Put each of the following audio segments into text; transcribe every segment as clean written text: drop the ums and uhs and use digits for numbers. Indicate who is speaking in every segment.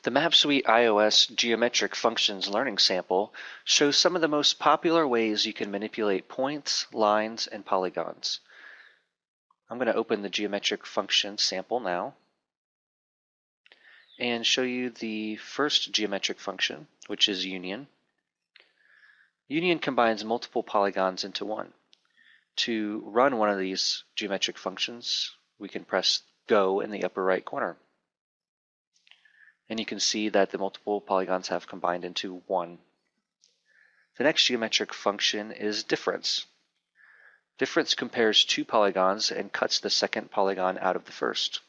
Speaker 1: The MapSuite iOS Geometric Functions learning sample shows some of the most popular ways you can manipulate points, lines, and polygons. I'm going to open the Geometric Functions sample now and show you the first geometric function, which is union. Union combines multiple polygons into one. To run one of these geometric functions, we can press Go in the upper right corner. And you can see that the multiple polygons have combined into one. The next geometric function is difference. Difference compares two polygons and cuts the second polygon out of the first.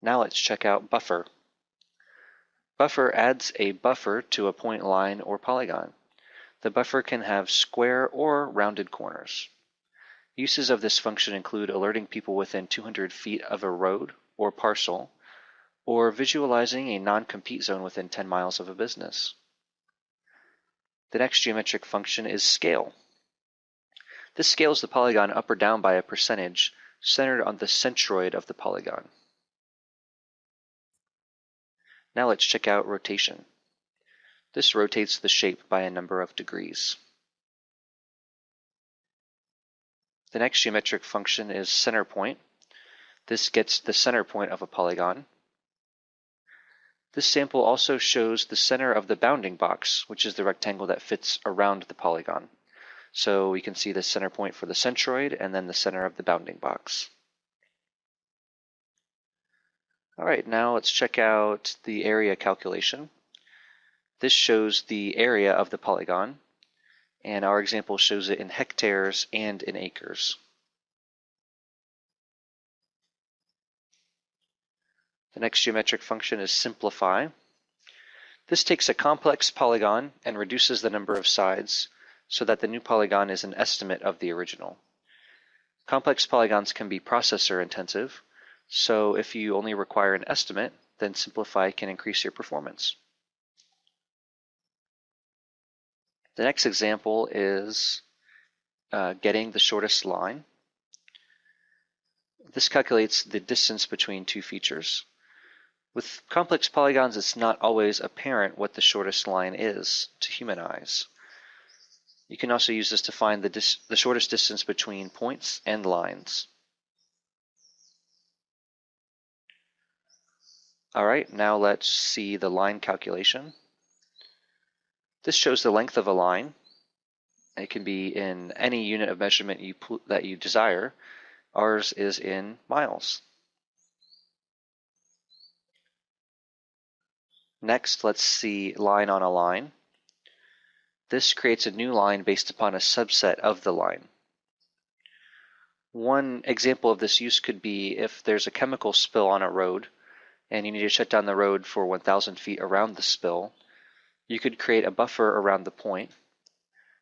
Speaker 1: Now let's check out buffer. Buffer adds a buffer to a point, line, or polygon. The buffer can have square or rounded corners. Uses of this function include alerting people within 200 feet of a road or parcel, or visualizing a non-compete zone within 10 miles of a business. The next geometric function is scale. This scales the polygon up or down by a percentage centered on the centroid of the polygon. Now let's check out rotation. This rotates the shape by a number of degrees. The next geometric function is center point. This gets the center point of a polygon. This sample also shows the center of the bounding box, which is the rectangle that fits around the polygon. So we can see the center point for the centroid and then the center of the bounding box. All right, now let's check out the area calculation. This shows the area of the polygon, and our example shows it in hectares and in acres. The next geometric function is simplify. This takes a complex polygon and reduces the number of sides so that the new polygon is an estimate of the original. Complex polygons can be processor intensive, so if you only require an estimate, then simplify can increase your performance. The next example is getting the shortest line. This calculates the distance between two features. With complex polygons, it's not always apparent what the shortest line is to human eyes. You can also use this to find the shortest distance between points and lines. All right, now let's see the line calculation. This shows the length of a line. It can be in any unit of measurement that you desire. Ours is in miles. Next, let's see line on a line. This creates a new line based upon a subset of the line. One example of this use could be if there's a chemical spill on a road and you need to shut down the road for 1,000 feet around the spill. You could create a buffer around the point.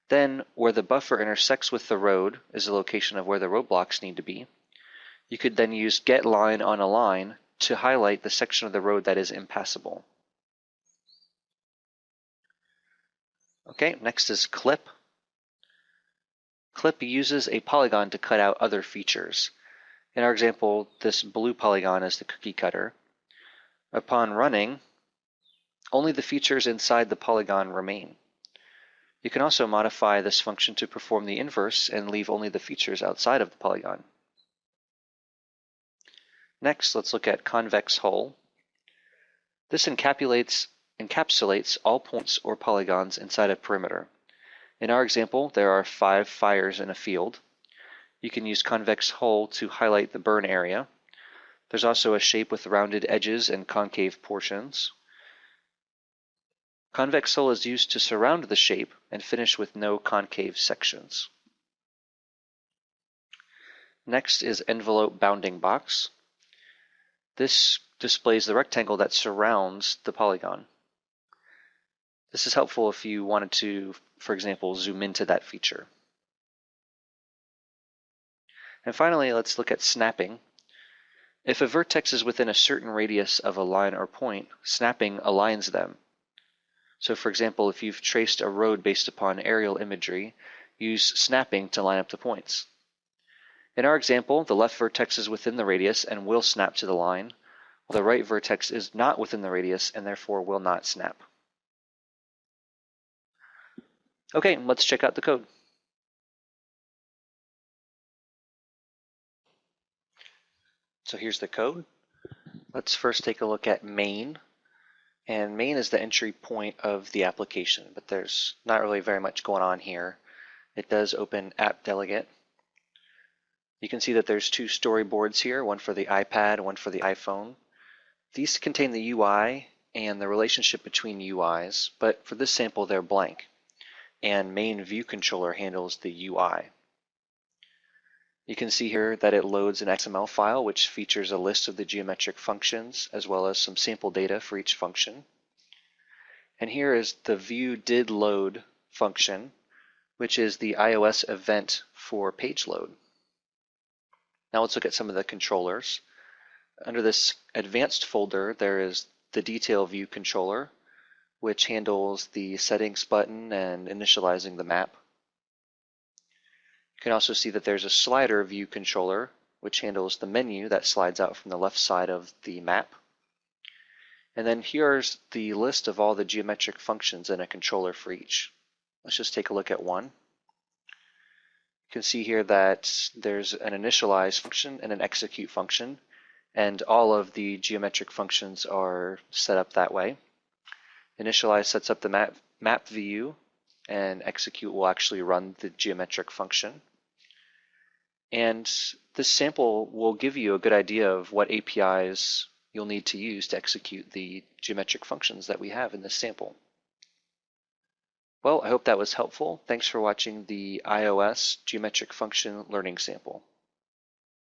Speaker 1: Then, where the buffer intersects with the road is the location of where the roadblocks need to be. You could then use getLine on a line to highlight the section of the road that is impassable. Okay, next is clip. Clip uses a polygon to cut out other features. In our example, this blue polygon is the cookie cutter. Upon running, only the features inside the polygon remain. You can also modify this function to perform the inverse and leave only the features outside of the polygon. Next, let's look at convex hull. This encapsulates all points or polygons inside a perimeter. In our example, there are 5 fires in a field. You can use convex hull to highlight the burn area. There's also a shape with rounded edges and concave portions. Convex hull is used to surround the shape and finish with no concave sections. Next is envelope bounding box. This displays the rectangle that surrounds the polygon. This is helpful if you wanted to, for example, zoom into that feature. And finally, let's look at snapping. If a vertex is within a certain radius of a line or point, snapping aligns them. So for example, if you've traced a road based upon aerial imagery, use snapping to line up the points. In our example, the left vertex is within the radius and will snap to the line, while the right vertex is not within the radius and therefore will not snap. Okay, let's check out the code. So here's the code. Let's first take a look at main. And main is the entry point of the application, but there's not really very much going on here. It does open app delegate. You can see that there's two storyboards here, one for the iPad, one for the iPhone. These contain the UI and the relationship between UIs, but for this sample they're blank. And main view controller handles the UI. You can see here that it loads an XML file which features a list of the geometric functions as well as some sample data for each function. And here is the viewDidLoad function, which is the iOS event for page load. Now let's look at some of the controllers. Under this advanced folder, there is the detail view controller, which handles the settings button and initializing the map. You can also see that there's a slider view controller, which handles the menu that slides out from the left side of the map. And then here's the list of all the geometric functions in a controller for each. Let's just take a look at one. You can see here that there's an initialize function and an execute function, and all of the geometric functions are set up that way. Initialize sets up the map view, and execute will actually run the geometric function. And this sample will give you a good idea of what APIs you'll need to use to execute the geometric functions that we have in this sample. Well, I hope that was helpful. Thanks for watching the iOS geometric function learning sample.